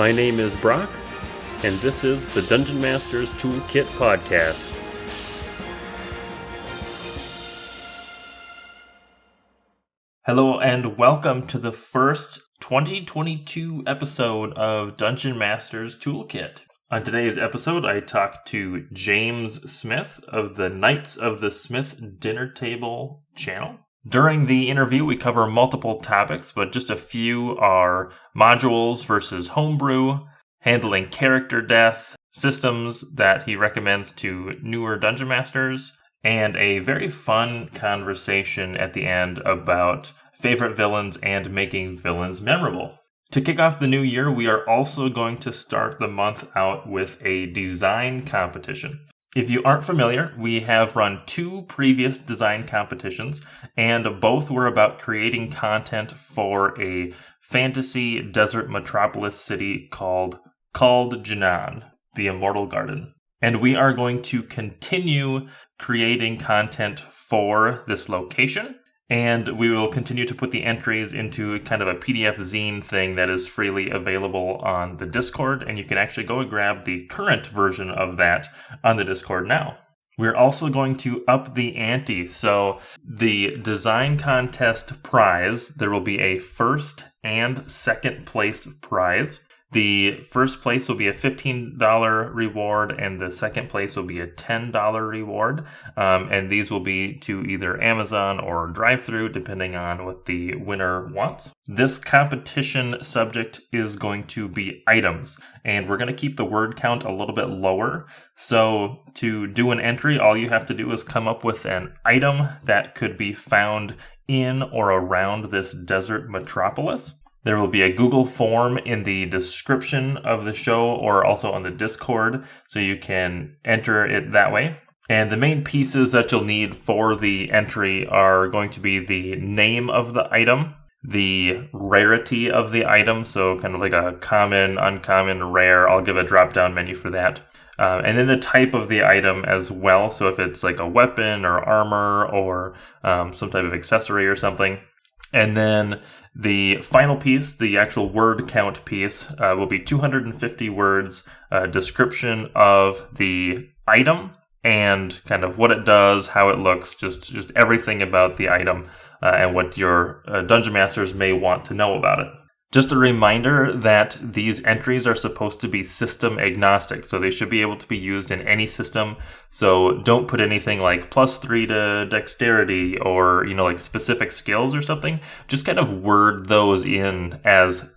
My name is Brock, and this is the Dungeon Master's Toolkit podcast. Hello and welcome to the first 2022 episode of Dungeon Master's Toolkit. On today's episode, I talked to James Smith of the Knights of the Smith Dinner Table channel. During the interview, we cover multiple topics, but just a few are modules versus homebrew, handling character death, systems that he recommends to newer dungeon masters, and a very fun conversation at the end about favorite villains and making villains memorable. To kick off the new year, we are also going to start the month out with a design competition. If you aren't familiar, we have run 2 previous design competitions, and both were about creating content for a fantasy desert metropolis city called Jinan, the Immortal Garden. And we are going to continue creating content for this location, and we will continue to put the entries into kind of a PDF zine thing that is freely available on the Discord, and you can actually go and grab the current version of that on the Discord now. We're also going to up the ante, so the design contest prize, there will be a first and second place prize. The first place will be a $15 reward, and the second place will be a $10 reward. And these will be to either Amazon or drive-thru, depending on what the winner wants. This competition subject is going to be items, and we're going to keep the word count a little bit lower. So to do an entry, all you have to do is come up with an item that could be found in or around this desert metropolis. There will be a Google form in the description of the show or also on the Discord, so you can enter it that way. And the main pieces that you'll need for the entry are going to be the name of the item, the rarity of the item, so kind of like a common, uncommon, rare. I'll give a drop-down menu for that. And then the type of the item as well, so if it's like a weapon or armor or some type of accessory or something. And then the final piece, the actual word count piece, will be 250 words, description of the item and kind of what it does, how it looks, just everything about the item and what your dungeon masters may want to know about it. Just a reminder that these entries are supposed to be system agnostic, so they should be able to be used in any system. So don't put anything like +3 to dexterity or, like specific skills or something. Just kind of word those in as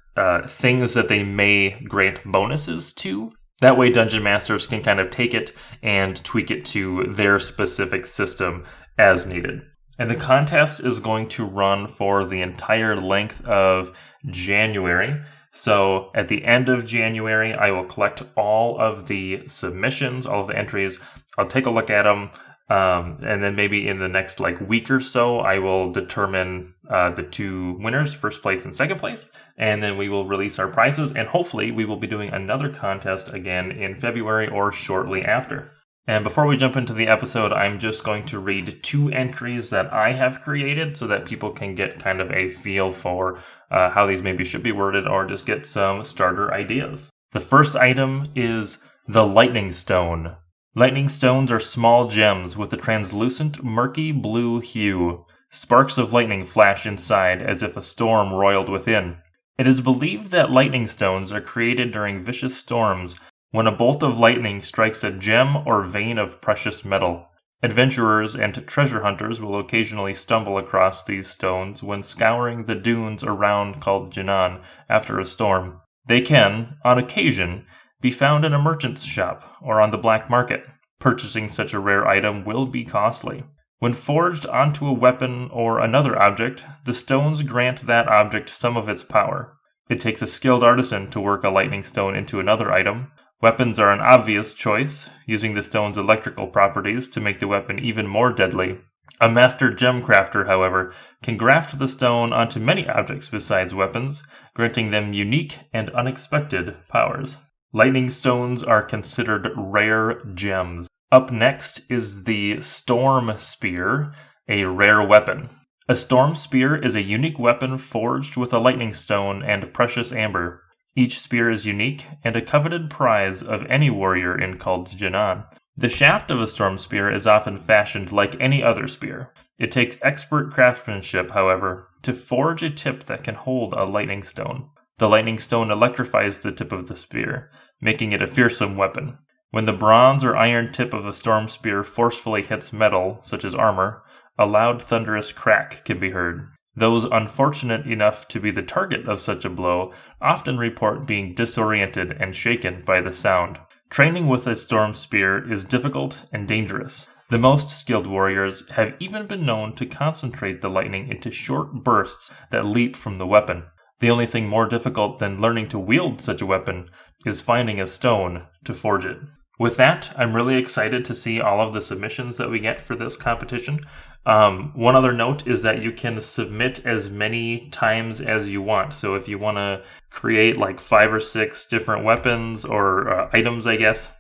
things that they may grant bonuses to. That way dungeon masters can kind of take it and tweak it to their specific system as needed. And the contest is going to run for the entire length of January. So at the end of January, I will collect all of the submissions, all of the entries. I'll take a look at them. And then maybe in the next week or so, I will determine the 2 winners, first place and second place. And then we will release our prizes. And hopefully we will be doing another contest again in February or shortly after. And before we jump into the episode, I'm just going to read 2 entries that I have created so that people can get kind of a feel for how these maybe should be worded or just get some starter ideas. The first item is the Lightning Stone. Lightning stones are small gems with a translucent, murky blue hue. Sparks of lightning flash inside as if a storm roiled within. It is believed that lightning stones are created during vicious storms when a bolt of lightning strikes a gem or vein of precious metal. Adventurers and treasure hunters will occasionally stumble across these stones when scouring the dunes around called Jinan after a storm. They can, on occasion, be found in a merchant's shop or on the black market. Purchasing such a rare item will be costly. When forged onto a weapon or another object, the stones grant that object some of its power. It takes a skilled artisan to work a lightning stone into another item. Weapons are an obvious choice, using the stone's electrical properties to make the weapon even more deadly. A master gem crafter, however, can graft the stone onto many objects besides weapons, granting them unique and unexpected powers. Lightning stones are considered rare gems. Up next is the Storm Spear, a rare weapon. A storm spear is a unique weapon forged with a lightning stone and precious amber. Each spear is unique and a coveted prize of any warrior in Called Jinan. The shaft of a storm spear is often fashioned like any other spear. It takes expert craftsmanship, however, to forge a tip that can hold a lightning stone. The lightning stone electrifies the tip of the spear, making it a fearsome weapon. When the bronze or iron tip of a storm spear forcefully hits metal, such as armor, a loud thunderous crack can be heard. Those unfortunate enough to be the target of such a blow often report being disoriented and shaken by the sound. Training with a storm spear is difficult and dangerous. The most skilled warriors have even been known to concentrate the lightning into short bursts that leap from the weapon. The only thing more difficult than learning to wield such a weapon is finding a stone to forge it. With that, I'm really excited to see all of the submissions that we get for this competition. One other note is that you can submit as many times as you want. So if you want to create like 5 or 6 different weapons or items, I guess,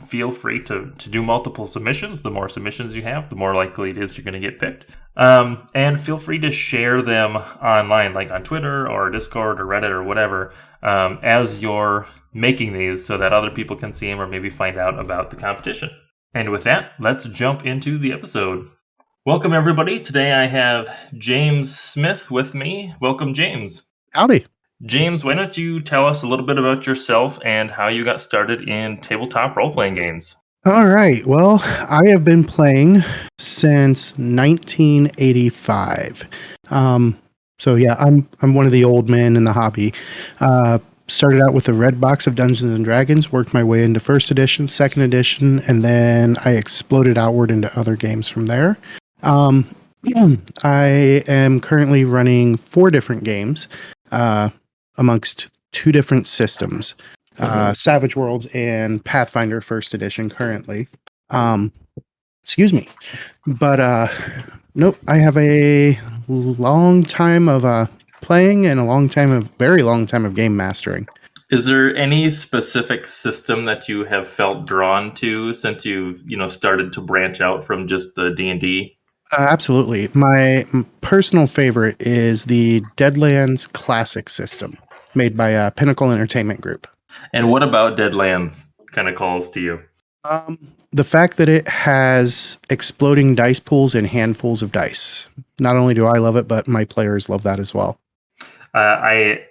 feel free to do multiple submissions. The more submissions you have, the more likely it is you're going to get picked. And feel free to share them online, like on Twitter or Discord or Reddit or whatever, as you're making these so that other people can see them or maybe find out about the competition. And with that, let's jump into the episode. Welcome, everybody. Today I have James Smith with me. Welcome, James. Howdy. James, why don't you tell us a little bit about yourself and how you got started in tabletop role-playing games? All right. Well, I have been playing since 1985. So yeah, I'm one of the old men in the hobby. Started out with the red box of Dungeons and Dragons, worked my way into first edition, second edition, and then I exploded outward into other games from there. I am currently running 4 different games amongst 2 different systems, Savage Worlds and Pathfinder first edition currently. Excuse me. But nope, I have a long time of playing and very long time of game mastering. Is there any specific system that you have felt drawn to since you've, started to branch out from just the D&D? Absolutely. My personal favorite is the Deadlands Classic system made by Pinnacle Entertainment Group. And what about Deadlands kind of calls to you? The fact that it has exploding dice pools and handfuls of dice. Not only do I love it, but my players love that as well. I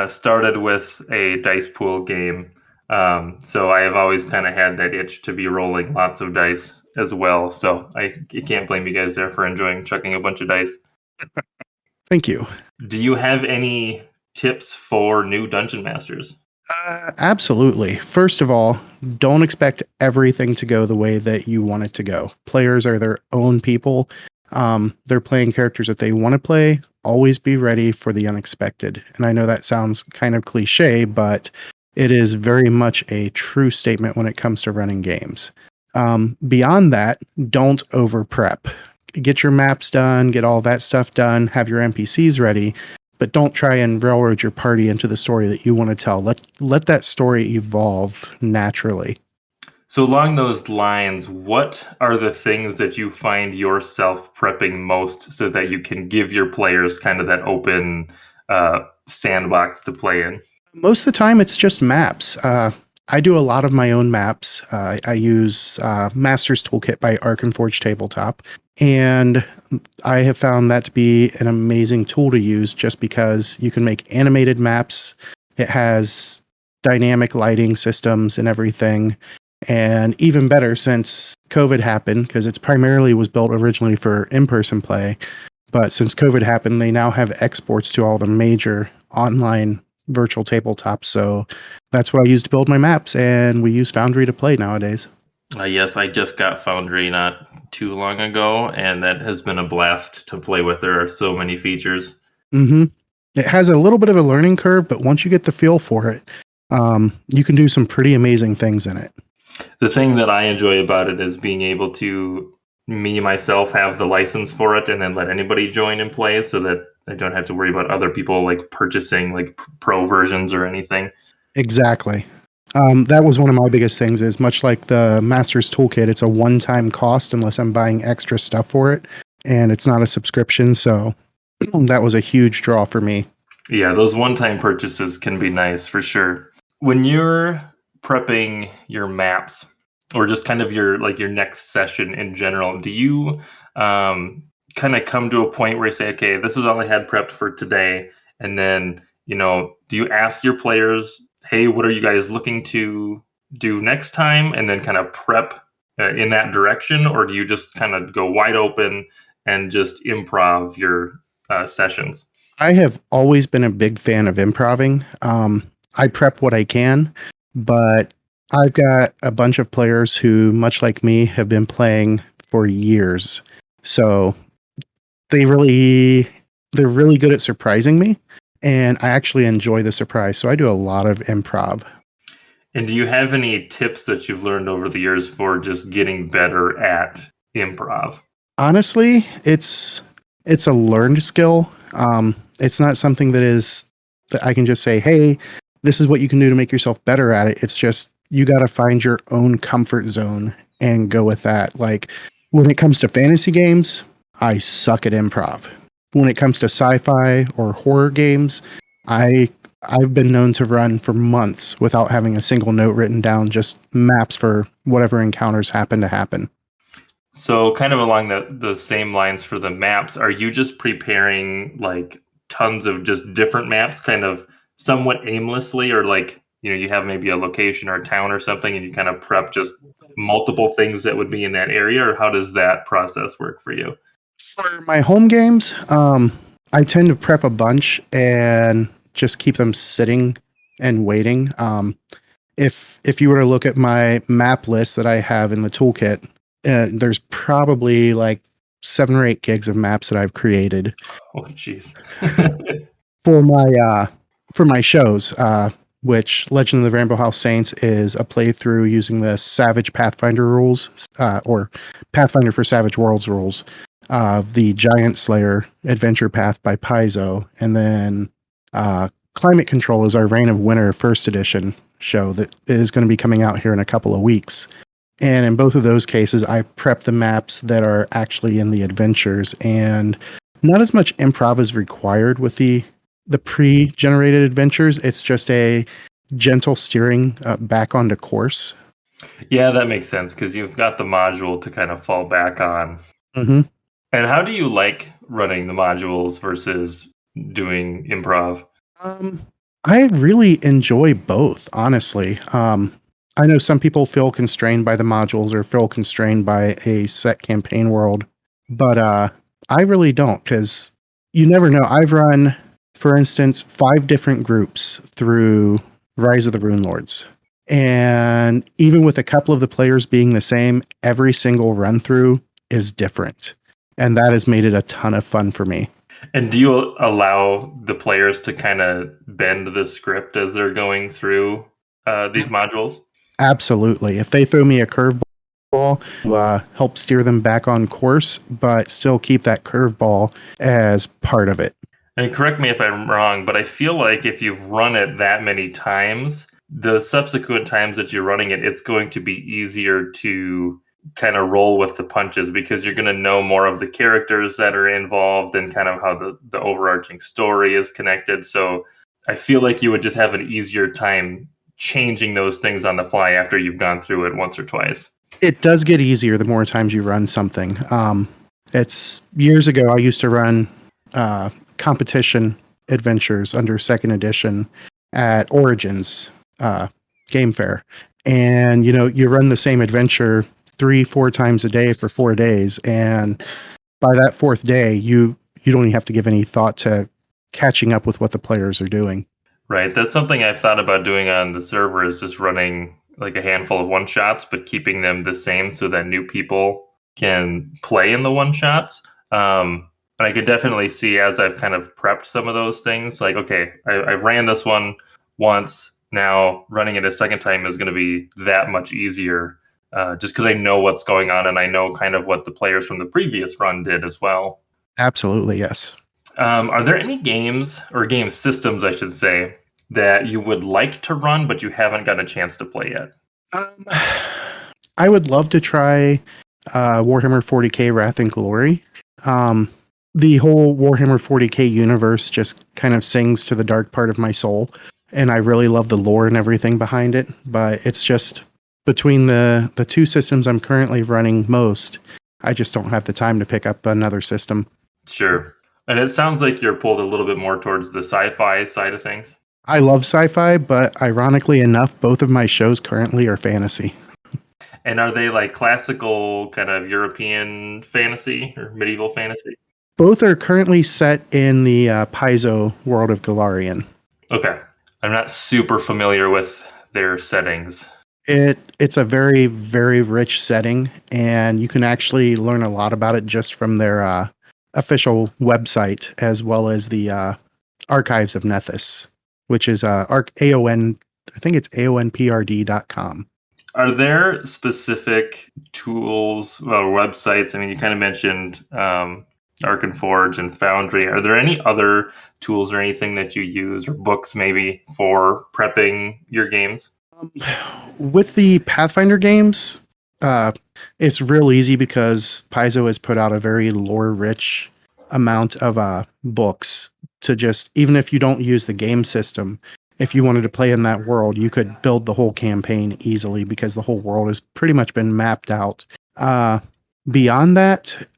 started with a dice pool game, so I have always kind of had that itch to be rolling lots of dice as well. So I can't blame you guys there for enjoying chucking a bunch of dice. Thank you. Do you have any tips for new dungeon masters? Absolutely. First of all, don't expect everything to go the way that you want it to go. Players are their own people. They're playing characters that they want to play. Always be ready for the unexpected. And I know that sounds kind of cliche, but it is very much a true statement when it comes to running games. Beyond that, don't over prep. Get your maps done, get all that stuff done, have your NPCs ready, but don't try and railroad your party into the story that you want to tell. Let that story evolve naturally. So along those lines, what are the things that you find yourself prepping most so that you can give your players kind of that open sandbox to play in? Most of the time, it's just maps. I do a lot of my own maps. I use Master's Toolkit by Arkenforge Tabletop, and I have found that to be an amazing tool to use just because you can make animated maps. It has dynamic lighting systems and everything. And even better, since COVID happened, because it's primarily was built originally for in-person play, but since COVID happened, they now have exports to all the major online virtual tabletops. So that's what I use to build my maps, and we use Foundry to play nowadays. Yes, I just got Foundry not too long ago, and that has been a blast to play with. There are so many features. Mm-hmm. It has a little bit of a learning curve, but once you get the feel for it, you can do some pretty amazing things in it. The thing that I enjoy about it is being able to, myself, have the license for it and then let anybody join and play so that I don't have to worry about other people like purchasing like pro versions or anything. Exactly. That was one of my biggest things is much like the Master's Toolkit, it's a one-time cost unless I'm buying extra stuff for it, and it's not a subscription. So that was a huge draw for me. Yeah, those one-time purchases can be nice for sure. When you're prepping your maps or just kind of your next session in general, do you kind of come to a point where you say, okay, this is all I had prepped for today, and then do you ask your players, hey, what are you guys looking to do next time, and then kind of prep in that direction, or do you just kind of go wide open and just improv your sessions? I have always been a big fan of improving. I prep what I can, but I've got a bunch of players who, much like me, have been playing for years. So they're really good at surprising me, and I actually enjoy the surprise. So I do a lot of improv. And do you have any tips that you've learned over the years for just getting better at improv? Honestly, it's a learned skill. It's not something that I can just say, "Hey, this is what you can do to make yourself better at it." It's just you got to find your own comfort zone and go with that. Like when it comes to fantasy games, I suck at improv. When it comes to sci-fi or horror games, I I've been known to run for months without having a single note written down, just maps for whatever encounters happen to happen. So, kind of along the same lines for the maps, are you just preparing like tons of just different maps, kind of somewhat aimlessly, or like you have maybe a location or a town or something, and you kind of prep just multiple things that would be in that area, or how does that process work for you? For my home games, I tend to prep a bunch and just keep them sitting and waiting. If you were to look at my map list that I have in the toolkit, there's probably like 7 or 8 gigs of maps that I've created Oh, jeez. for my shows. Which Legend of the Rainbow House Saints is a playthrough using the Savage Pathfinder rules, or Pathfinder for Savage Worlds rules of the Giant Slayer Adventure Path by Paizo, and then Climate Control is our Reign of Winter First Edition show that is going to be coming out here in a couple of weeks. And in both of those cases, I prep the maps that are actually in the adventures, and not as much improv is required with the pre-generated adventures. It's just a gentle steering back onto course. Yeah, that makes sense because you've got the module to kind of fall back on. Mm-hmm. And how do you like running the modules versus doing improv? Um, I really enjoy both, honestly. I know some people feel constrained by the modules or feel constrained by a set campaign world, but I really don't, because you never know. I've run, for instance, 5 different groups through Rise of the Rune Lords. And even with a couple of the players being the same, every single run through is different. And that has made it a ton of fun for me. And do you allow the players to kind of bend the script as they're going through these modules? Absolutely. If they throw me a curveball, help steer them back on course, but still keep that curveball as part of it. And correct me if I'm wrong, but I feel like if you've run it that many times, the subsequent times that you're running it, it's going to be easier to kind of roll with the punches because you're going to know more of the characters that are involved and kind of how the overarching story is connected. So I feel like you would just have an easier time changing those things on the fly after you've gone through it once or twice. It does get easier the more times you run something. It's years ago, I used to run competition adventures under second edition at Origins Game Fair. And, you run the same adventure 3-4 times a day for 4 days. And by that fourth day, you don't even have to give any thought to catching up with what the players are doing. Right. That's something I've thought about doing on the server is just running like a handful of one shots, but keeping them the same so that new people can play in the one shots. And I could definitely see as I've kind of prepped some of those things, like, okay, I ran this one once. Now running it a second time is going to be that much easier just because I know what's going on and I know kind of what the players from the previous run did as well. Absolutely, yes. Are there any games or game systems, I should say, that you would like to run but you haven't got a chance to play yet? I would love to try Warhammer 40K Wrath and Glory. the whole Warhammer 40K universe just kind of sings to the dark part of my soul, and I really love the lore and everything behind it. But it's just between the two systems I'm currently running most, I just don't have the time to pick up another system. Sure. And it sounds like you're pulled a little bit more towards the sci-fi side of things. I love sci-fi, but ironically enough, both of my shows currently are fantasy. And are they like classical kind of European fantasy or medieval fantasy? Both are currently set in the Paizo world of Galarian. Okay. I'm not super familiar with their settings. It's a very, very rich setting, and you can actually learn a lot about it just from their official website, as well as the Archives of Nethys, which is AON, I think it's aonprd.com. Are there specific tools or websites? I mean, you kind of mentioned Arkenforge and Foundry. Are there any other tools or anything that you use, or books maybe, for prepping your games? With the Pathfinder games, it's real easy because Paizo has put out a very lore-rich amount of books to just, even if you don't use the game system, if you wanted to play in that world, you could build the whole campaign easily because the whole world has pretty much been mapped out. Beyond that,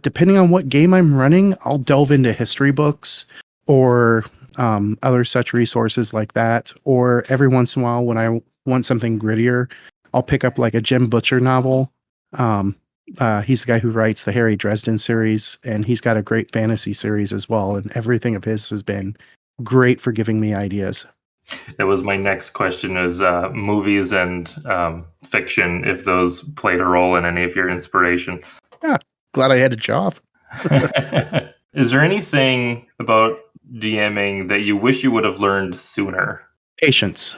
depending on what game I'm running, I'll delve into history books or other such resources like that. Or every once in a while, when I want something grittier, I'll pick up like a Jim Butcher novel. He's the guy who writes the Harry Dresden series, and he's got a great fantasy series as well. And everything of his has been great for giving me ideas. That was my next question: is movies and fiction, if those played a role in any of your inspiration? Yeah, glad I had a job. Is there anything about DMing that you wish you would have learned sooner? Patience.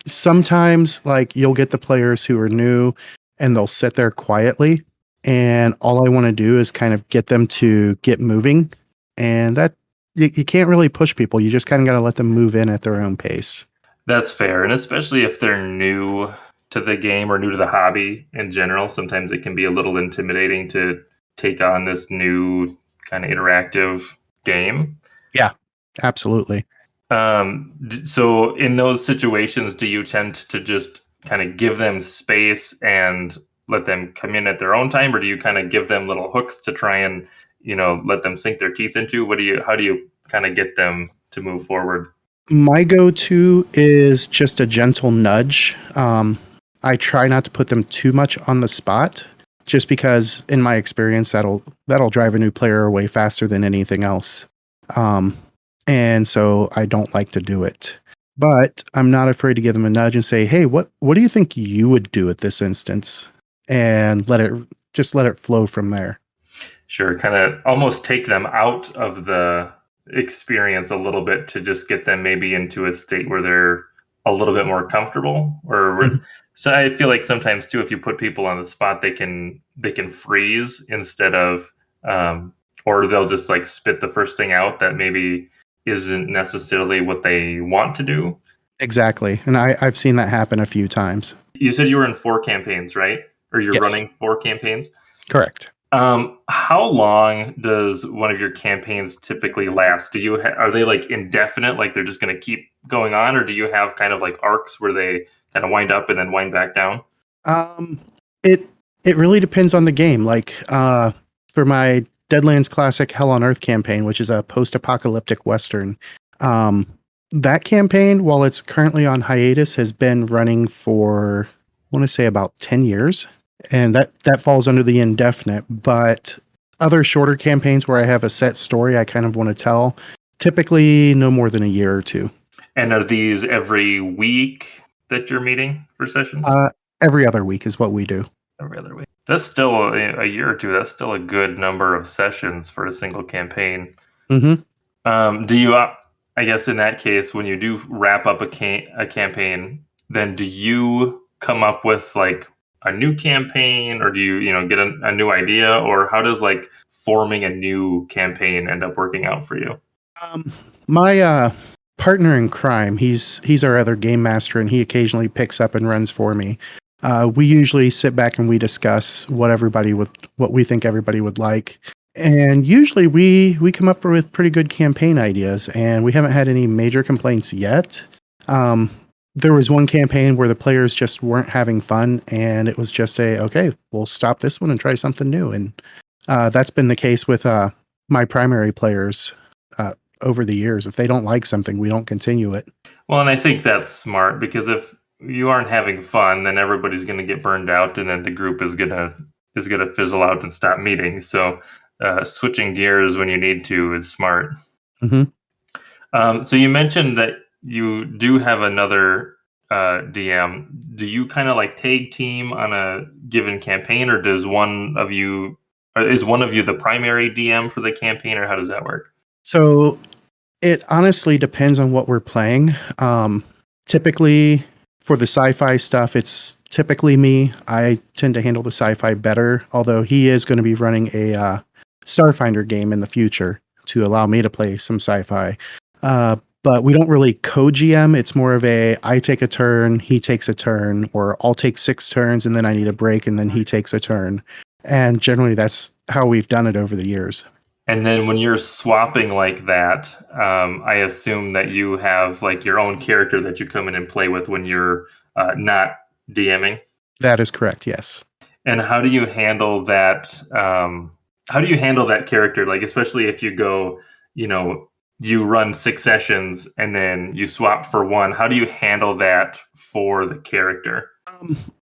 Sometimes, like, you'll get the players who are new, and they'll sit there quietly, and all I want to do is kind of get them to get moving, and that you can't really push people. You just kind of got to let them move in at their own pace. That's fair, and especially if they're new to the game or new to the hobby in general, sometimes it can be a little intimidating to take on this new kind of interactive game. Yeah, absolutely. So in those situations, do you tend to just kind of give them space and let them come in at their own time, or do you kind of give them little hooks to try and, let them sink their teeth into? How do you kind of get them to move forward? My go-to is just a gentle nudge. I try not to put them too much on the spot, just because in my experience, that'll drive a new player away faster than anything else. And so I don't like to do it. But I'm not afraid to give them a nudge and say, hey, what do you think you would do at this instance? And let it flow from there. Sure, kind of almost take them out of the experience a little bit to just get them maybe into a state where they're a little bit more comfortable. So I feel like sometimes too, if you put people on the spot, they can freeze instead of, or they'll just like spit the first thing out that maybe isn't necessarily what they want to do. Exactly. And I've seen that happen a few times. You said you were in 4 campaigns, right? Or you're Yes. running 4 campaigns? Correct. How long does one of your campaigns typically last? Are they like indefinite, like they're just going to keep going on, or do you have kind of like arcs where they kind of wind up and then wind back down? It really depends on the game. Like for my Deadlands Classic Hell on Earth campaign, which is a post-apocalyptic Western, that campaign, while it's currently on hiatus, has been running for, I want to say, about 10 years. And that falls under the indefinite. But other shorter campaigns where I have a set story I kind of want to tell, typically no more than a year or two. And are these every week that you're meeting for sessions? Every other week is what we do. Every other week. That's still a year or two. That's still a good number of sessions for a single campaign. Mm-hmm. Do you, I guess in that case, when you do wrap up a campaign, then do you come up with like a new campaign, or do you, get a new idea, or how does like forming a new campaign end up working out for you? My partner in crime, he's our other game master, and he occasionally picks up and runs for me. We usually sit back and we discuss what we think everybody would like, And usually we come up with pretty good campaign ideas, and we haven't had any major complaints yet. There was one campaign where the players just weren't having fun, and it was just okay, we'll stop this one and try something new. And that's been the case with my primary players over the years. If they don't like something, we don't continue it. Well, and I think that's smart, because if you aren't having fun, then everybody's going to get burned out, and then the group is gonna fizzle out and stop meeting. So switching gears when you need to is smart. Mm-hmm. So you mentioned that you do have another DM. Do you kind of like tag team on a given campaign, or does one of you is one of you the primary DM for the campaign, or how does that work? So it honestly depends on what we're playing. Typically, for the sci-fi stuff, it's typically me. I tend to handle the sci-fi better, although he is going to be running a Starfinder game in the future to allow me to play some sci-fi. But we don't really co-GM. It's more of I take a turn, he takes a turn, or I'll take 6 turns and then I need a break and then he takes a turn. And generally that's how we've done it over the years. And then when you're swapping like that, I assume that you have like your own character that you come in and play with when you're not DMing. That is correct, yes. And how do you handle that? How do you handle that character? Like, especially if you go, you run 6 sessions and then you swap for 1. How do you handle that for the character?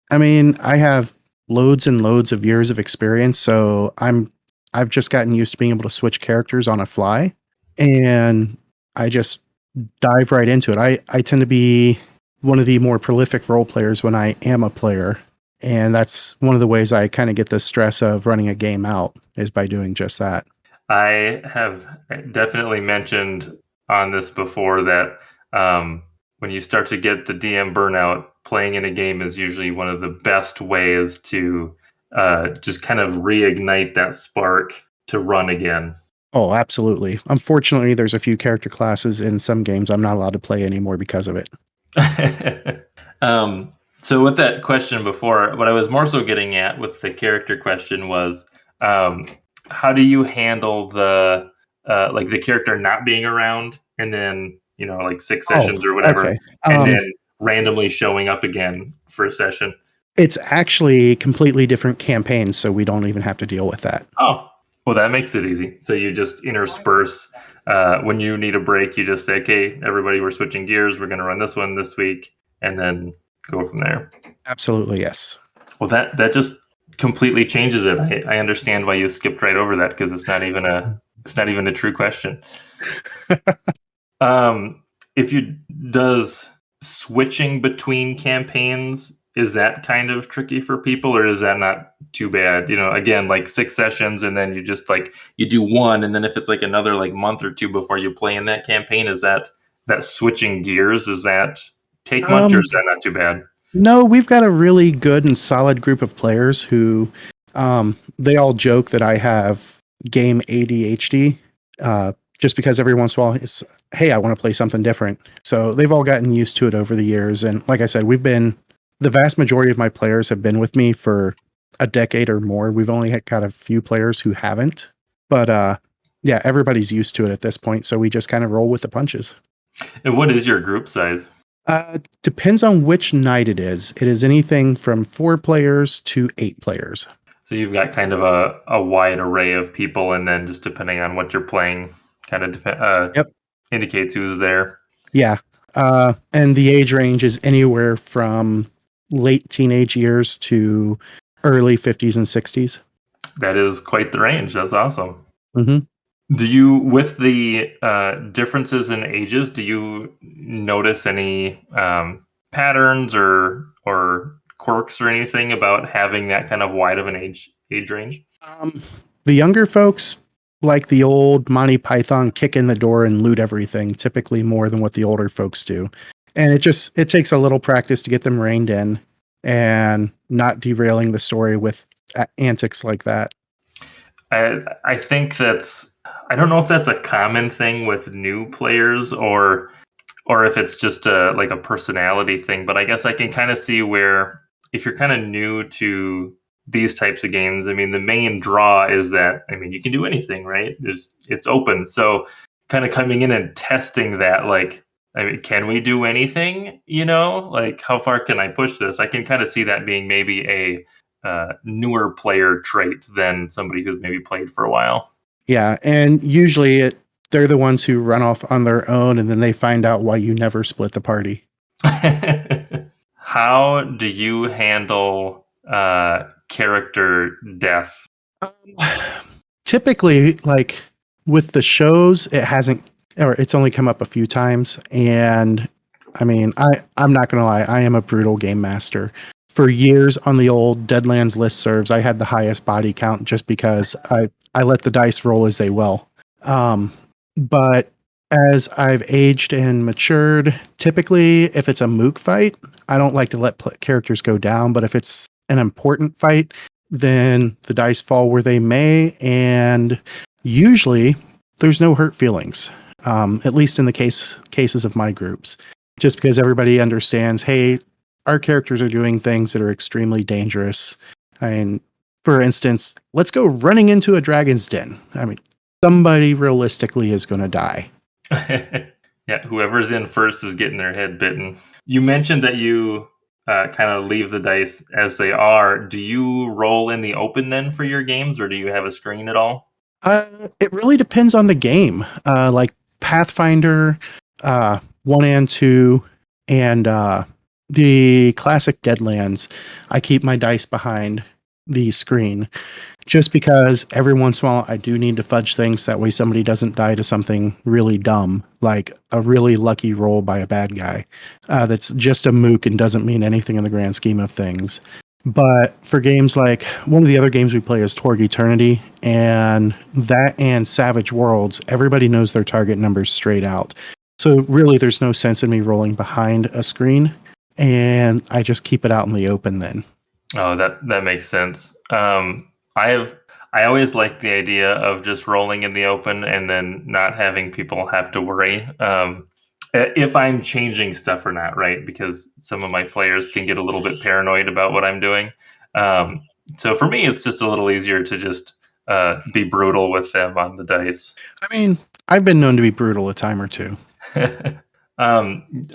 I mean, I have loads and loads of years of experience, so I've just gotten used to being able to switch characters on a fly, and I just dive right into it. I tend to be one of the more prolific role players when I am a player, and that's one of the ways I kind of get the stress of running a game out, is by doing just that. I have definitely mentioned on this before that when you start to get the DM burnout, playing in a game is usually one of the best ways to just kind of reignite that spark to run again. Oh, absolutely. Unfortunately, there's a few character classes in some games I'm not allowed to play anymore because of it. So with that question before, what I was more so getting at with the character question was, how do you handle the like the character not being around and then like 6 sessions or whatever, okay. and then randomly showing up again for a session? It's actually completely different campaigns, so we don't even have to deal with that. Oh, well, that makes it easy. So you just intersperse when you need a break. You just say, "Okay, everybody, we're switching gears. We're going to run this one this week," and then go from there. Absolutely, yes. Well, that just completely changes it. I understand why you skipped right over that, because it's not even a true question. If you does switching between campaigns, is that kind of tricky for people, or is that not too bad? Again, like 6 sessions and then you just like you do one, and then if it's like another like month or 2 before you play in that campaign, is that switching gears, is that take much, or is that not too bad? No, we've got a really good and solid group of players who they all joke that I have game ADHD, just because every once in a while it's, hey, I want to play something different. So they've all gotten used to it over the years. And like I said, the vast majority of my players have been with me for a decade or more. We've only got a few players who haven't, but yeah, everybody's used to it at this point. So we just kind of roll with the punches. And what is your group size? Depends on which night it is. It is anything from 4 players to 8 players. So you've got kind of a wide array of people, and then just depending on what you're playing, kind of indicates who's there. Yeah. And the age range is anywhere from late teenage years to early 50s and 60s. That is quite the range. That's awesome. Mm-hmm. Do you, with the differences in ages, do you notice any patterns or quirks or anything about having that kind of wide of an age range? The younger folks like the old Monty Python kick in the door and loot everything, typically more than what the older folks do. And it takes a little practice to get them reined in and not derailing the story with antics like that. I think I don't know if that's a common thing with new players or if it's just like a personality thing, but I guess I can kind of see where if you're kind of new to these types of games, I mean, the main draw is that, I mean, you can do anything, right? It's open. So kind of coming in and testing that, like, I mean, can we do anything? Like, how far can I push this? I can kind of see that being maybe a newer player trait than somebody who's maybe played for a while. Yeah, and usually they're the ones who run off on their own, and then they find out why you never split the party. How do you handle character death? Typically, like with the shows, it's only come up a few times. And I mean, I'm not going to lie, I am a brutal game master. For years on the old Deadlands listservs, I had the highest body count just because I let the dice roll as they will. But as I've aged and matured, typically if it's a mook fight, I don't like to let characters go down. But if it's an important fight, then the dice fall where they may, and usually there's no hurt feelings. At least in the cases of my groups, just because everybody understands, hey, our characters are doing things that are extremely dangerous. And for instance, let's go running into a dragon's den. I mean, somebody realistically is going to die. Yeah, whoever's in first is getting their head bitten. You mentioned that you kind of leave the dice as they are. Do you roll in the open then for your games, or do you have a screen at all? It really depends on the game. Like Pathfinder 1 and 2, and the classic Deadlands, I keep my dice behind the screen just because every once in a while I do need to fudge things that way somebody doesn't die to something really dumb, like a really lucky roll by a bad guy that's just a mook and doesn't mean anything in the grand scheme of things. But for games like one of the other games we play is Torg Eternity, and that and Savage Worlds, everybody knows their target numbers straight out. So really there's no sense in me rolling behind a screen, and I just keep it out in the open then. Oh, that makes sense. I always like the idea of just rolling in the open and then not having people have to worry if I'm changing stuff or not, right? Because some of my players can get a little bit paranoid about what I'm doing. So for me, it's just a little easier to just be brutal with them on the dice. I mean, I've been known to be brutal a time or two.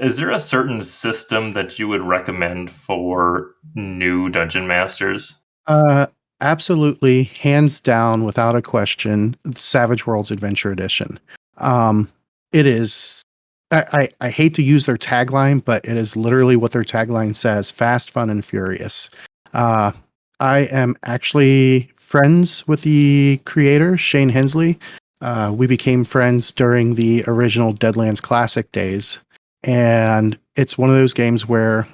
Is there a certain system that you would recommend for new dungeon masters? Absolutely, hands down, without a question, Savage Worlds Adventure Edition. It is. I hate to use their tagline, but it is literally what their tagline says: fast, fun, and furious. I am actually friends with the creator, Shane Hensley. We became friends during the original Deadlands Classic days. And it's one of those games where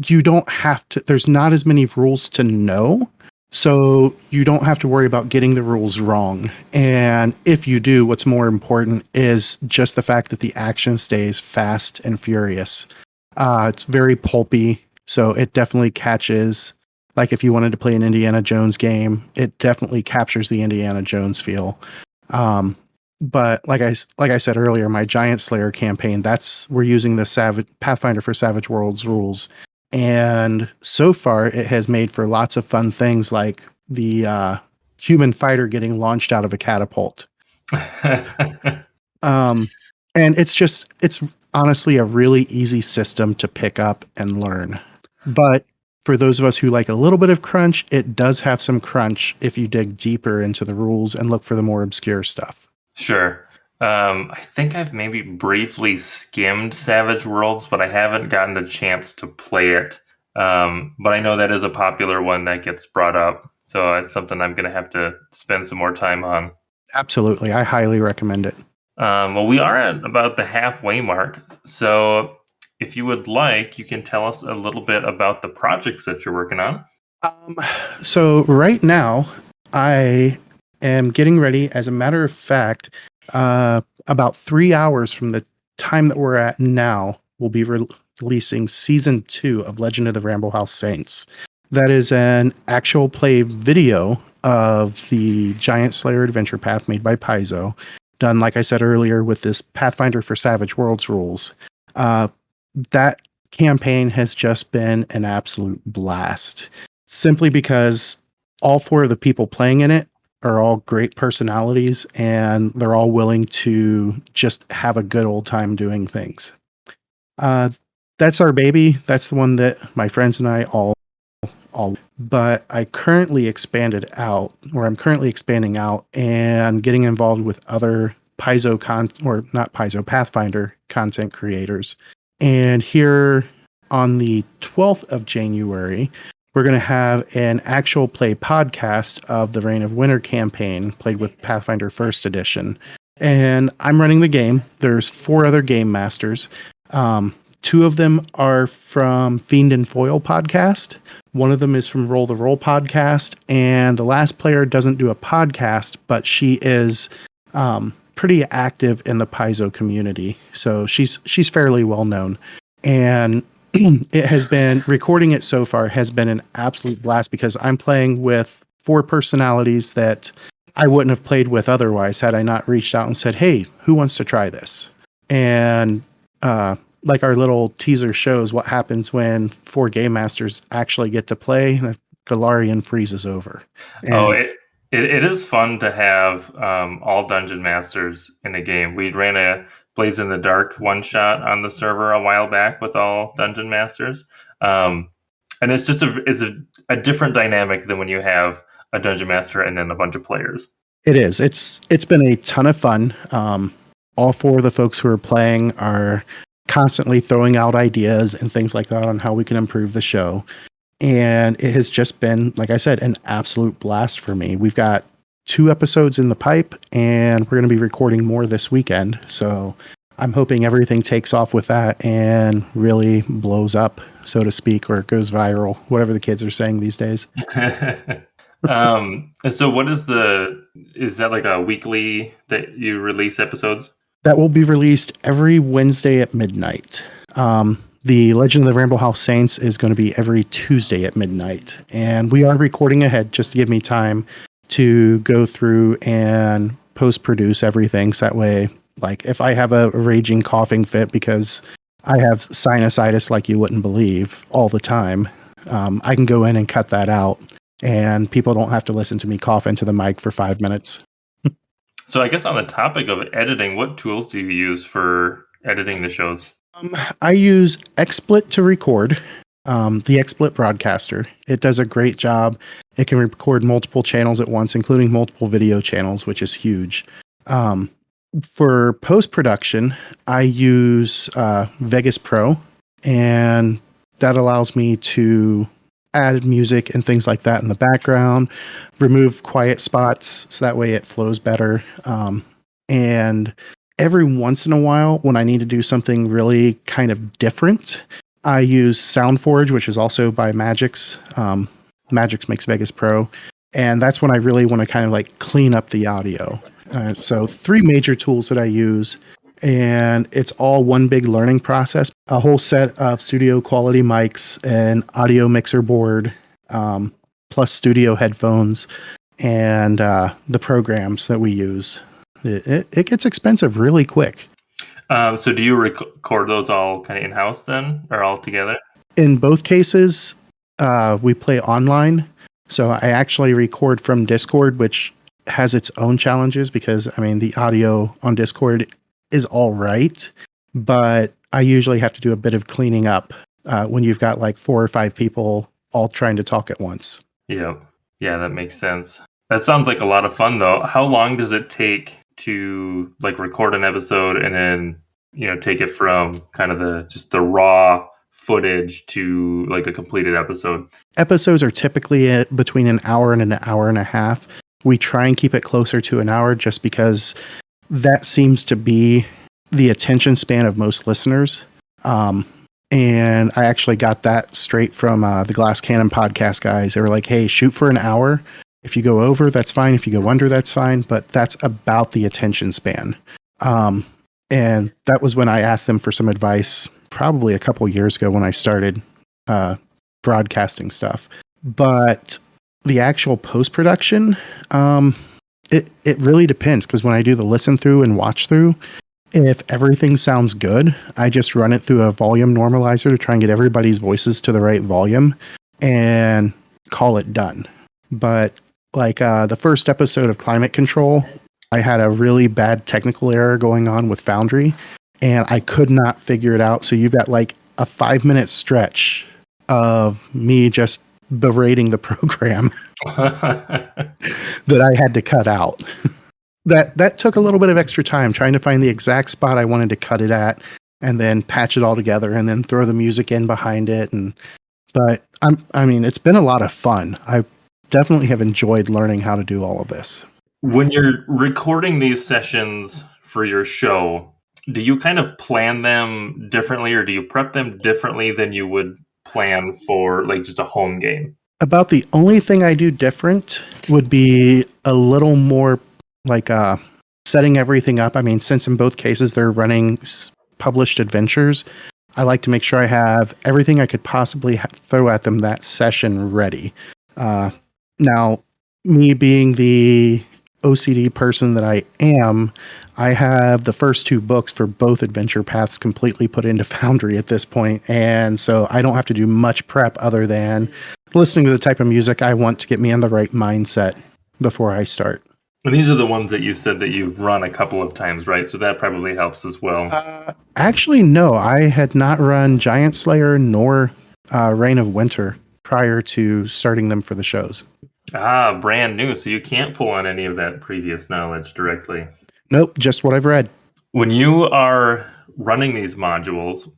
you don't have to, there's not as many rules to know. So you don't have to worry about getting the rules wrong. And if you do, what's more important is just the fact that the action stays fast and furious. It's very pulpy, so it definitely catches. Like if you wanted to play an Indiana Jones game, it definitely captures the Indiana Jones feel. But like I said earlier, my Giant Slayer campaign, we're using the Pathfinder for Savage Worlds rules. And so far, it has made for lots of fun things like the human fighter getting launched out of a catapult. And it's honestly a really easy system to pick up and learn. But for those of us who like a little bit of crunch, it does have some crunch if you dig deeper into the rules and look for the more obscure stuff. Sure. I think I've maybe briefly skimmed Savage Worlds, but I haven't gotten the chance to play it. But I know that is a popular one that gets brought up. So it's something I'm going to have to spend some more time on. Absolutely. I highly recommend it. Well, we are at about the halfway mark. So if you would like, you can tell us a little bit about the projects that you're working on. So right now, I am getting ready. As a matter of fact, about 3 hours from the time that we're at now, we'll be releasing season 2 of Legend of the Ramble House Saints. That is an actual play video of the Giant Slayer adventure path made by Paizo, done, like I said earlier, with this Pathfinder for Savage Worlds rules. That campaign has just been an absolute blast, simply because all four of the people playing in it are all great personalities, and they're all willing to just have a good old time doing things. That's our baby. That's the one that my friends and I all. But I currently expanded out, or I'm currently expanding out and getting involved with other Pathfinder content creators. And here on the 12th of January, we're going to have an actual play podcast of the Reign of Winter campaign played with Pathfinder First Edition. And I'm running the game. There's 4 other game masters. 2 of them are from Fiend and Foil podcast. One of them is from Roll the Roll podcast. And the last player doesn't do a podcast, but she is pretty active in the Paizo community. So she's fairly well known. And it has been, recording it so far has been an absolute blast because I'm playing with 4 personalities that I wouldn't have played with otherwise had I not reached out and said, hey, who wants to try this? And like our little teaser shows what happens when 4 game masters actually get to play, the Galarian freezes over. And it is fun to have all dungeon masters in a game. We ran a Blaze in the Dark one-shot on the server a while back with all dungeon masters. And it's just a different dynamic than when you have a dungeon master and then a bunch of players. It is. It's been a ton of fun. All 4 of the folks who are playing are constantly throwing out ideas and things like that on how we can improve the show. And it has just been, like I said, an absolute blast for me. We've got 2 episodes in the pipe, and we're going to be recording more this weekend. So I'm hoping everything takes off with that and really blows up, so to speak, or it goes viral, whatever the kids are saying these days. So what is that like a weekly that you release episodes? That will be released every Wednesday at midnight. The Legend of the Ramble House Saints is going to be every Tuesday at midnight. And we are recording ahead just to give me time to go through and post-produce everything. So that way, like, if I have a raging coughing fit because I have sinusitis like you wouldn't believe all the time, I can go in and cut that out. And people don't have to listen to me cough into the mic for 5 minutes. So I guess on the topic of editing, what tools do you use for editing the shows? I use XSplit to record, the XSplit Broadcaster. It does a great job. It can record multiple channels at once, including multiple video channels, which is huge. For post-production, I use Vegas Pro, and that allows me to add music and things like that in the background, remove quiet spots so that way it flows better. And every once in a while, when I need to do something really kind of different, I use SoundForge, which is also by Magix. Magix makes Vegas Pro. And that's when I really want to kind of like clean up the audio. So 3 major tools that I use, and it's all one big learning process. A whole set of studio quality mics, an audio mixer board, plus studio headphones, and the programs that we use. It gets expensive really quick. So do you record those all kind of in-house then, or all together? In both cases, we play online. So I actually record from Discord, which has its own challenges because, I mean, the audio on Discord is all right, but I usually have to do a bit of cleaning up when you've got like 4 or 5 people all trying to talk at once. Yeah, that makes sense. That sounds like a lot of fun, though. How long does it take to like record an episode and then, take it from kind of the raw footage to like a completed episode? Episodes are typically between an hour and an hour and a half. We try and keep it closer to an hour just because that seems to be the attention span of most listeners. And I actually got that straight from the Glass Cannon podcast guys. They were like, hey, shoot for an hour. If you go over, that's fine. If you go under, that's fine. But that's about the attention span. And that was when I asked them for some advice, probably a couple years ago when I started broadcasting stuff. But the actual post-production, it really depends, because when I do the listen through and watch through, if everything sounds good, I just run it through a volume normalizer to try and get everybody's voices to the right volume and call it done. but like the first episode of Climate Control, I had a really bad technical error going on with Foundry, and I could not figure it out. So you've got like a 5-minute stretch of me just berating the program that I had to cut out. That took a little bit of extra time trying to find the exact spot I wanted to cut it at, and then patch it all together, and then throw the music in behind it. But I mean, it's been a lot of fun. I definitely have enjoyed learning how to do all of this. When you're recording these sessions for your show, do you kind of plan them differently, or do you prep them differently than you would plan for like just a home game? About the only thing I do different would be a little more like setting everything up. I mean, since in both cases they're running published adventures, I like to make sure I have everything I could possibly throw at them that session ready. Now, me being the OCD person that I am, I have the first 2 books for both adventure paths completely put into Foundry at this point, and so I don't have to do much prep other than listening to the type of music I want to get me in the right mindset before I start. And these are the ones that you said that you've run a couple of times, right? So that probably helps as well. Actually, no. I had not run Giant Slayer nor Reign of Winter prior to starting them for the shows. Brand new. So you can't pull on any of that previous knowledge directly. Nope, just what I've read. When you are running these modules,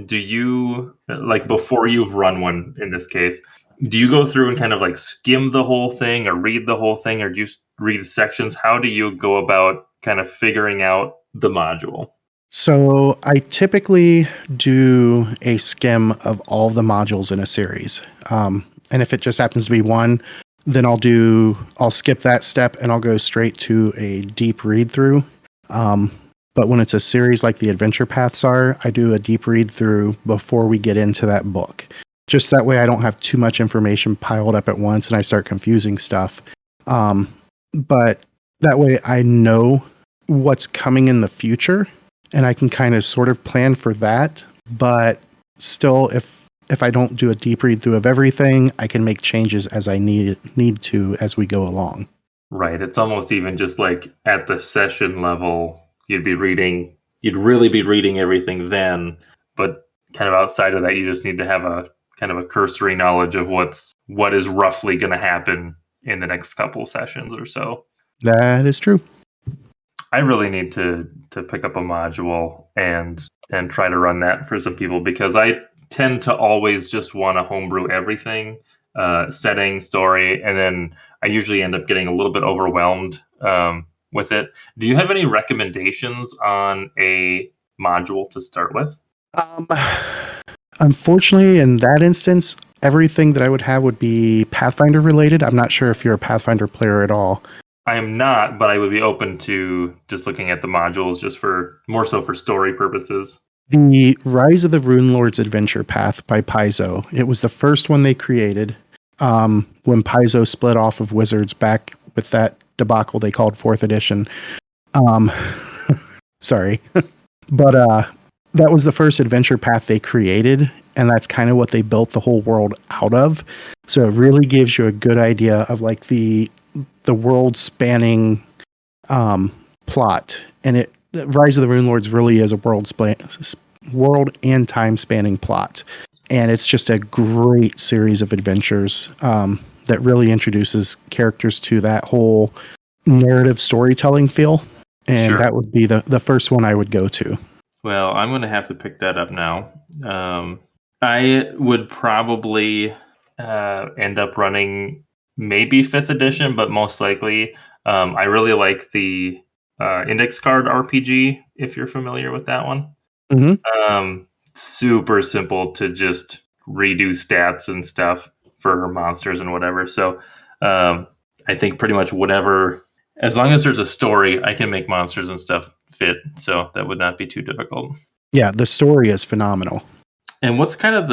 do you, like before you've run one in this case, do you go through and kind of like skim the whole thing or read the whole thing, or do you read sections? How do you go about kind of figuring out the module? So I typically do a skim of all the modules in a series. And if it just happens to be one, then I'll skip that step and I'll go straight to a deep read through. But when it's a series like the adventure paths are, I do a deep read through before we get into that book. Just that way I don't have too much information piled up at once and I start confusing stuff. But that way I know what's coming in the future and I can kind of sort of plan for that. But still, if I don't do a deep read through of everything, I can make changes as I need to as we go along. Right. It's almost even just like at the session level, you'd really be reading everything then, but kind of outside of that, you just need to have a kind of a cursory knowledge of what is roughly going to happen in the next couple sessions or so. That is true. I really need to pick up a module and try to run that for some people, because I tend to always just want to homebrew everything, setting, story, and then I usually end up getting a little bit overwhelmed with it. Do you have any recommendations on a module to start with? Unfortunately, in that instance, everything that I would have would be Pathfinder related. I'm not sure if you're a Pathfinder player at all. I am not, but I would be open to just looking at the modules just more so for story purposes. The Rise of the Rune Lords Adventure Path by Paizo. It was the first one they created when Paizo split off of Wizards back with that debacle they called 4th edition. Sorry. But that was the first adventure path they created, and that's kind of what they built the whole world out of. So it really gives you a good idea of like the world spanning plot, and Rise of the Rune Lords really is a world and time spanning plot, and it's just a great series of adventures that really introduces characters to that whole narrative storytelling feel, and That would be the first one I would go to. Well, I'm going to have to pick that up now. I would probably end up running maybe 5th edition, but most likely I really like the Index Card RPG, if you're familiar with that one. Mm-hmm. Super simple to just redo stats and stuff for monsters and whatever. So I think pretty much whatever, as long as there's a story, I can make monsters and stuff fit. So that would not be too difficult. Yeah, the story is phenomenal. And what's kind of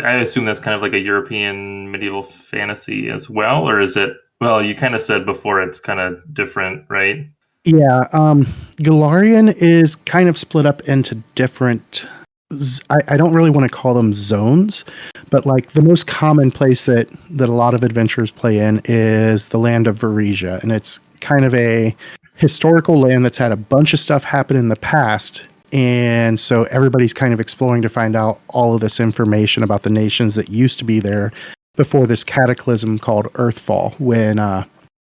I assume that's kind of like a European medieval fantasy as well, or is it, well, you kind of said before it's kind of different, right? Yeah, Galarian is kind of split up into different I don't really want to call them zones, but like the most common place that a lot of adventurers play in is the land of Varesia, and it's kind of a historical land that's had a bunch of stuff happen in the past, and so everybody's kind of exploring to find out all of this information about the nations that used to be there before this cataclysm called Earthfall, when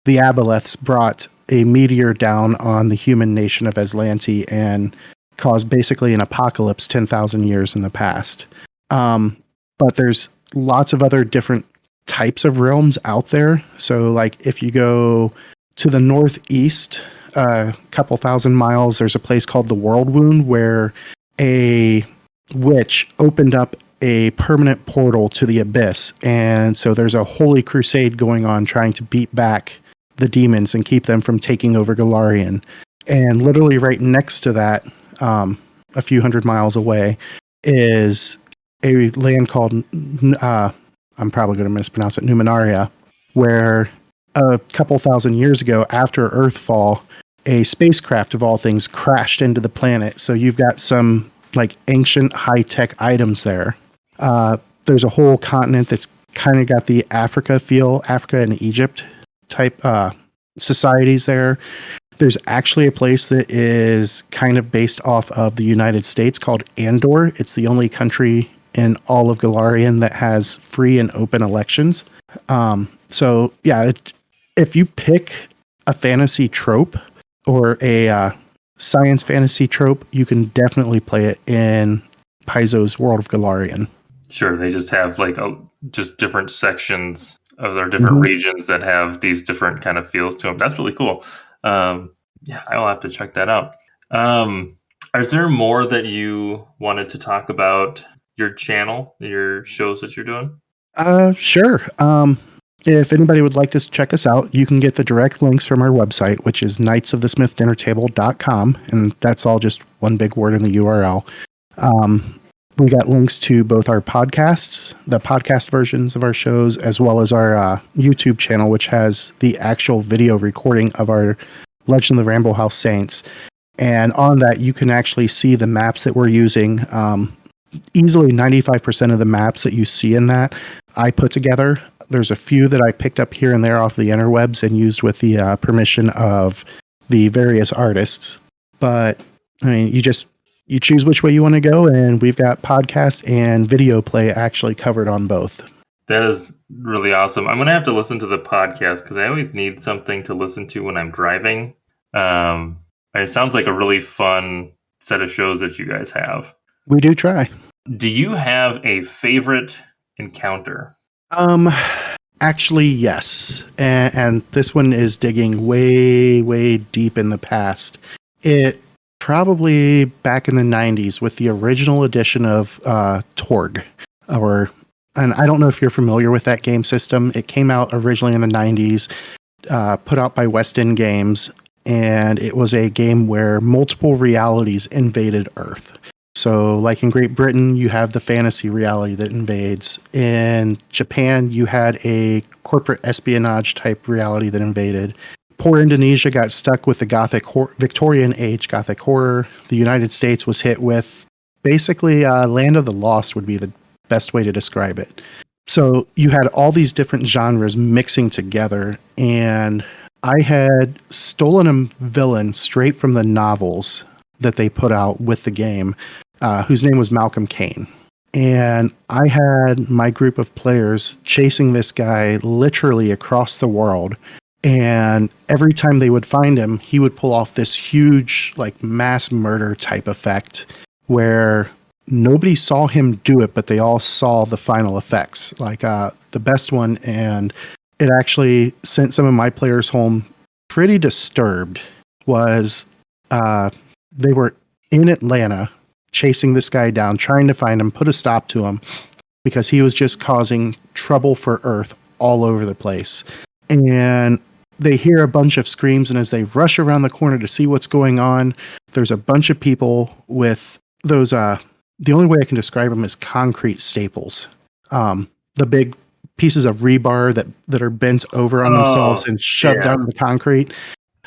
the Aboleths brought a meteor down on the human nation of Aslanti and caused basically an apocalypse 10,000 years in the past. But there's lots of other different types of realms out there. So, like, if you go to the northeast, a couple thousand miles, there's a place called the World Wound where a witch opened up a permanent portal to the abyss. And so there's a holy crusade going on trying to beat back the demons and keep them from taking over Golarion. And literally right next to that, a few hundred miles away, is a land called, I'm probably going to mispronounce it, Numenaria, where a couple thousand years ago, after Earthfall, a spacecraft of all things crashed into the planet. So you've got some like ancient high-tech items there. There's a whole continent that's kind of got the Africa feel, Africa and Egypt type societies there. There's actually a place that is kind of based off of the United States called Andor. It's the only country in all of Golarion that has free and open elections. So yeah, if you pick a fantasy trope or a science fantasy trope, you can definitely play it in Paizo's World of Golarion. Sure, they just have like just different sections of their different regions that have these different kind of feels to them. That's really cool. Yeah, I'll have to check that out. Is there more that you wanted to talk about your channel, your shows that you're doing? Sure. If anybody would like to check us out, you can get the direct links from our website, which is knightsofthesmithdinnertable.com, and that's all just one big word in the URL. We got links to both our podcasts, the podcast versions of our shows, as well as our YouTube channel, which has the actual video recording of our Legend of the Ramble House Saints. And on that, you can actually see the maps that we're using. Easily 95% of the maps that you see in that, I put together. There's a few that I picked up here and there off the interwebs and used with the permission of the various artists. But, I mean, you choose which way you want to go, and we've got podcast and video play actually covered on both. That is really awesome. I'm going to have to listen to the podcast because I always need something to listen to when I'm driving. It sounds like a really fun set of shows that you guys have. We do try. Do you have a favorite encounter? Actually, yes. And this one is digging way, way deep in the past. It probably back in the 90s with the original edition of Torg. And I don't know if you're familiar with that game system. It came out originally in the 90s, put out by West End Games, and it was a game where multiple realities invaded Earth. So, like in Great Britain, you have the fantasy reality that invades. In Japan, you had a corporate espionage type reality that invaded. Poor Indonesia got stuck with the Victorian age Gothic horror. The United States was hit with basically Land of the Lost would be the best way to describe it. So you had all these different genres mixing together, and I had stolen a villain straight from the novels that they put out with the game, whose name was Malcolm Caine. And I had my group of players chasing this guy literally across the world. And every time they would find him, he would pull off this huge, like, mass murder type effect where nobody saw him do it, but they all saw the final effects. Like, the best one, and it actually sent some of my players home pretty disturbed, was they were in Atlanta chasing this guy down, trying to find him, put a stop to him, because he was just causing trouble for Earth all over the place. And they hear a bunch of screams, and as they rush around the corner to see what's going on, there's a bunch of people with those, the only way I can describe them is concrete staples. The big pieces of rebar that are bent over on themselves and shoved down the concrete.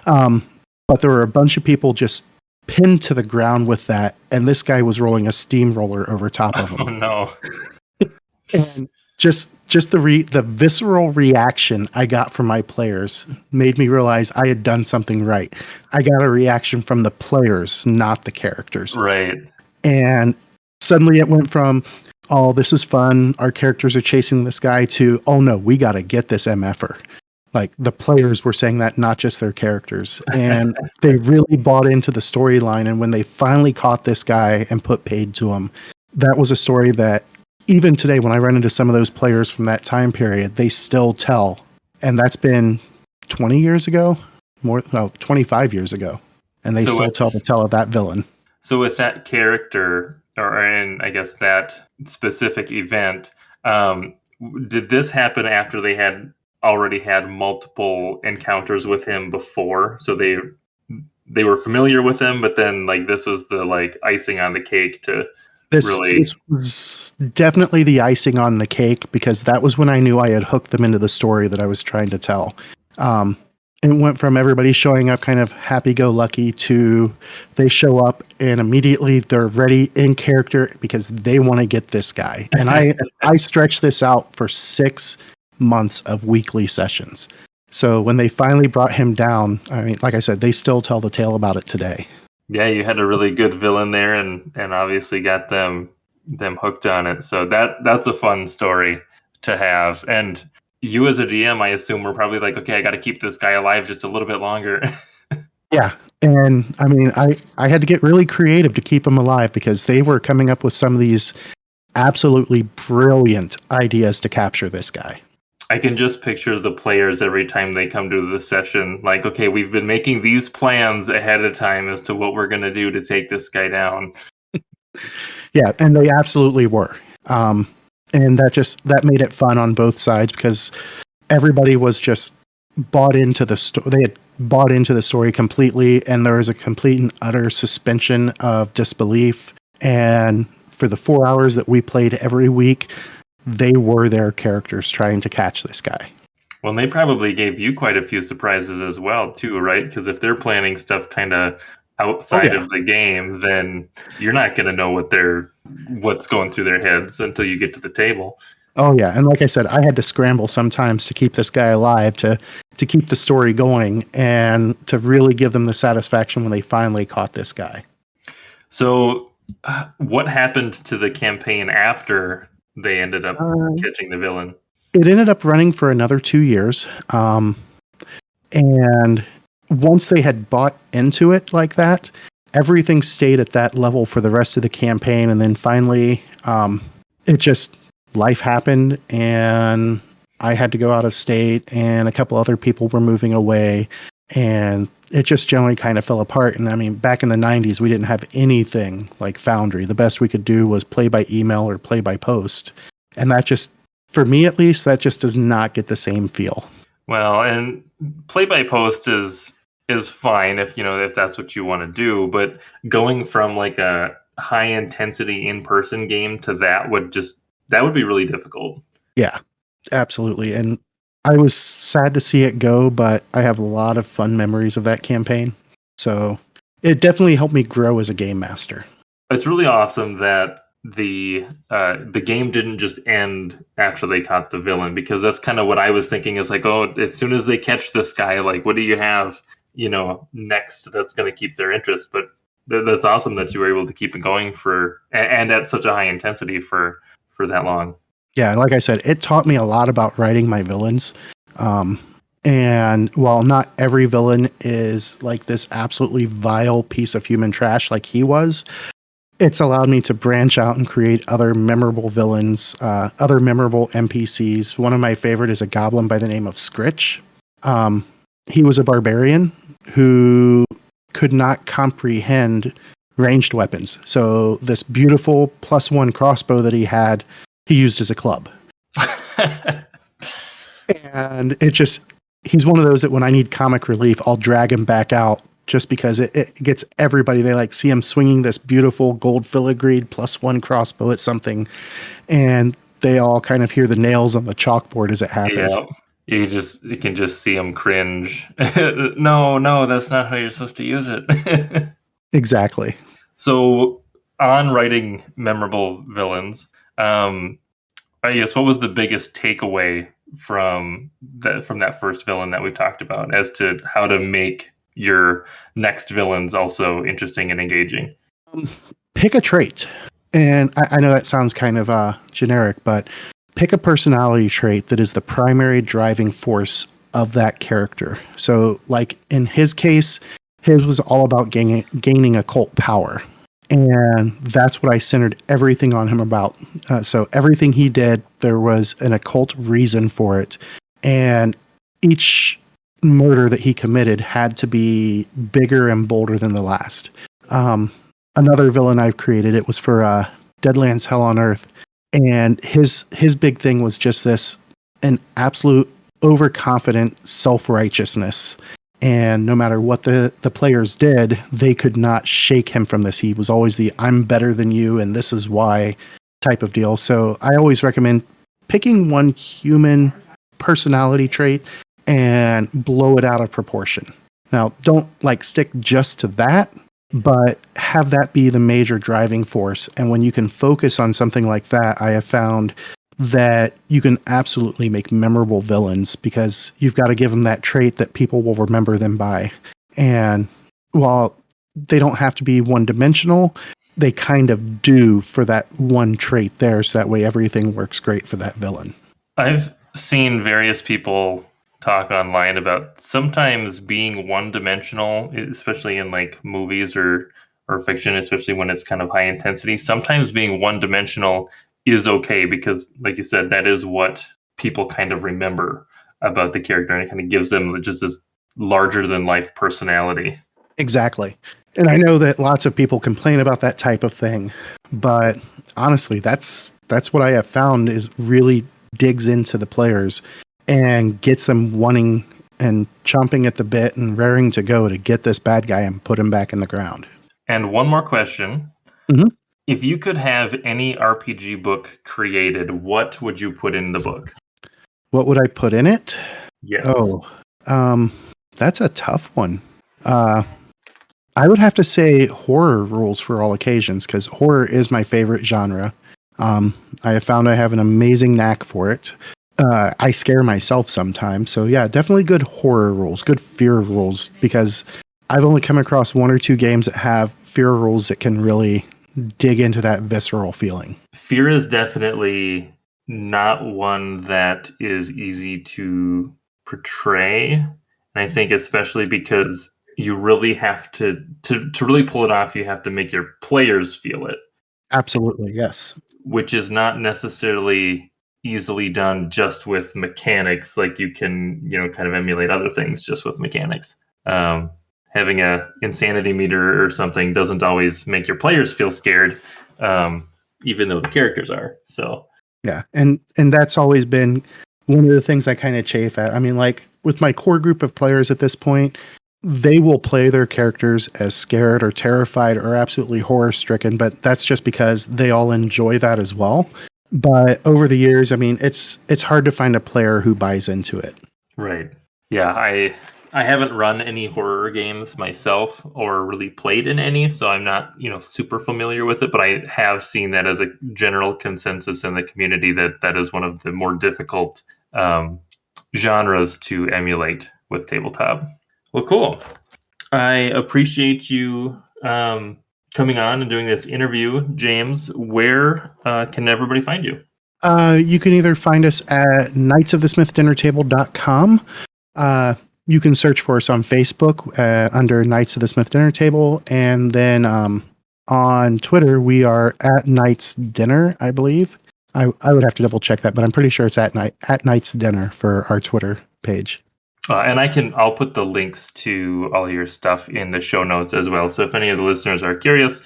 But there were a bunch of people just pinned to the ground with that, and this guy was rolling a steamroller over top of him. Oh no. And just the visceral reaction I got from my players made me realize I had done something right. I got a reaction from the players, not the characters. Right. And suddenly it went from, oh, this is fun, our characters are chasing this guy, to, oh no, we got to get this MFer. Like, the players were saying that, not just their characters. And they really bought into the storyline. And when they finally caught this guy and put paid to him, that was a story that even today, when I run into some of those players from that time period, they still tell. And that's been 20 years ago, 25 years ago. And they still tell the tale of that villain. So with that character, or in, I guess, that specific event, did this happen after they had already had multiple encounters with him before? So they were familiar with him, but then like this was the like icing on the cake to this really... was definitely the icing on the cake, because that was when I knew I had hooked them into the story that I was trying to tell. It went from everybody showing up kind of happy-go-lucky to they show up and immediately they're ready in character because they want to get this guy. And I stretched this out for 6 months of weekly sessions. So when they finally brought him down, I mean, like I said, they still tell the tale about it today. Yeah, you had a really good villain there, and obviously got them hooked on it. So that's a fun story to have. And you as a DM, I assume, were probably like, okay, I got to keep this guy alive just a little bit longer. Yeah. And I mean, I had to get really creative to keep him alive, because they were coming up with some of these absolutely brilliant ideas to capture this guy. I can just picture the players every time they come to the session, like, okay, we've been making these plans ahead of time as to what we're going to do to take this guy down. Yeah, and they absolutely were. And that made it fun on both sides, because everybody was just bought into the story. They had bought into the story completely, and there was a complete and utter suspension of disbelief. And for the 4 hours that we played every week, they were their characters trying to catch this guy. Well, they probably gave you quite a few surprises as well, too, right? Because if they're planning stuff kind of outside of the game, then you're not going to know what's going through their heads until you get to the table. Oh yeah, and like I said, I had to scramble sometimes to keep this guy alive, to keep the story going, and to really give them the satisfaction when they finally caught this guy. So what happened to the campaign after they ended up catching the villain? It ended up running for another 2 years. And once they had bought into it like that, everything stayed at that level for the rest of the campaign. And then finally, life happened, and I had to go out of state, and a couple other people were moving away, and it just generally kind of fell apart. And I mean, back in the 90s, we didn't have anything like Foundry. The best we could do was play by email or play by post. And that just, for me at least, that just does not get the same feel. Well, and play by post is fine if that's what you want to do, but going from like a high intensity in-person game to that would be really difficult. Yeah, absolutely. And I was sad to see it go, but I have a lot of fun memories of that campaign. So it definitely helped me grow as a game master. It's really awesome that the game didn't just end after they caught the villain, because that's kind of what I was thinking, is like, oh, as soon as they catch this guy, like, what do you have, next that's going to keep their interest? But that's awesome that you were able to keep it going and at such a high intensity for that long. Yeah, like I said, it taught me a lot about writing my villains. And while not every villain is like this absolutely vile piece of human trash like he was, it's allowed me to branch out and create other memorable villains, other memorable NPCs. One of my favorite is a goblin by the name of Scritch. He was a barbarian who could not comprehend ranged weapons. So this beautiful +1 crossbow that he had, he used as a club. And he's one of those that when I need comic relief, I'll drag him back out, just because it gets everybody. They like see him swinging this beautiful gold filigreed +1 crossbow at something, and they all kind of hear the nails on the chalkboard as it happens. Yeah, you can just see him cringe. No, that's not how you're supposed to use it. Exactly. So, on writing memorable villains, I guess what was the biggest takeaway from that first villain that we talked about as to how to make your next villains also interesting and engaging? Pick a trait. And I know that sounds kind of generic, but pick a personality trait that is the primary driving force of that character. So, like in his case, his was all about gaining occult power. And that's what I centered everything on him about. So, everything he did, there was an occult reason for it. And each murder that he committed had to be bigger and bolder than the last. Another villain I've created, it was for Deadlands Hell on Earth. And his big thing was just an absolute overconfident self-righteousness. And no matter what the players did, they could not shake him from this. He was always the I'm better than you and this is why type of deal. So I always recommend picking one human personality trait and blow it out of proportion. Now, don't stick just to that, but have that be the major driving force. And when you can focus on something like that, I have found that you can absolutely make memorable villains because you've got to give them that trait that people will remember them by. And while they don't have to be one-dimensional, they kind of do for that one trait there, so that way everything works great for that villain. I've seen various people talk online about sometimes being one-dimensional, especially in movies or fiction, especially when it's kind of high intensity. Sometimes being one-dimensional is okay because, like you said, that is what people kind of remember about the character, and it kind of gives them just this larger-than-life personality. Exactly. And I know that lots of people complain about that type of thing, but honestly, that's what I have found is really digs into the players and gets them wanting and chomping at the bit and raring to go to get this bad guy and put him back in the ground. And one more question. Mm-hmm. If you could have any RPG book created, what would you put in the book? What would I put in it? Yes. Oh, that's a tough one. I would have to say horror rules for all occasions because horror is my favorite genre. I have found I have an amazing knack for it. I scare myself sometimes. So yeah, definitely good horror rules, good fear rules, because I've only come across one or two games that have fear rules that can really dig into that visceral feeling. Fear is definitely not one that is easy to portray. And I think especially because you really have to really pull it off, you have to make your players feel it. Absolutely, yes. Which is not necessarily easily done just with mechanics. Like you can, kind of emulate other things just with mechanics. Having a insanity meter or something doesn't always make your players feel scared, even though the characters are. So yeah, and that's always been one of the things I kind of chafe at. I mean, with my core group of players at this point, they will play their characters as scared or terrified or absolutely horror-stricken, but that's just because they all enjoy that as well. But over the years, I mean, it's hard to find a player who buys into it. Right. Yeah, I haven't run any horror games myself or really played in any, so I'm not, super familiar with it, but I have seen that as a general consensus in the community that is one of the more difficult genres to emulate with tabletop. Well, cool. I appreciate you coming on and doing this interview, James. Where can everybody find you? You can either find us at knightsofthesmithdinnertable.com. You can search for us on Facebook under Knights of the Smith Dinner Table. And then on Twitter, we are at Knights Dinner, I believe. I would have to double check that, but I'm pretty sure it's at Knights Dinner for our Twitter page. And I'll put the links to all your stuff in the show notes as well. So if any of the listeners are curious,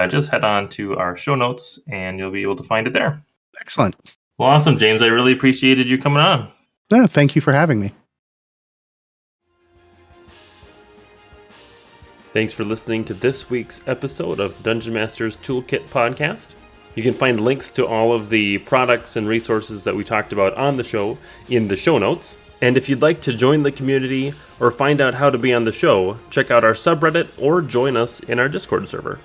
just head on to our show notes and you'll be able to find it there. Excellent. Well, awesome, James. I really appreciated you coming on. No, thank you for having me. Thanks for listening to this week's episode of the Dungeon Master's Toolkit podcast. You can find links to all of the products and resources that we talked about on the show in the show notes. And if you'd like to join the community or find out how to be on the show, check out our subreddit or join us in our Discord server.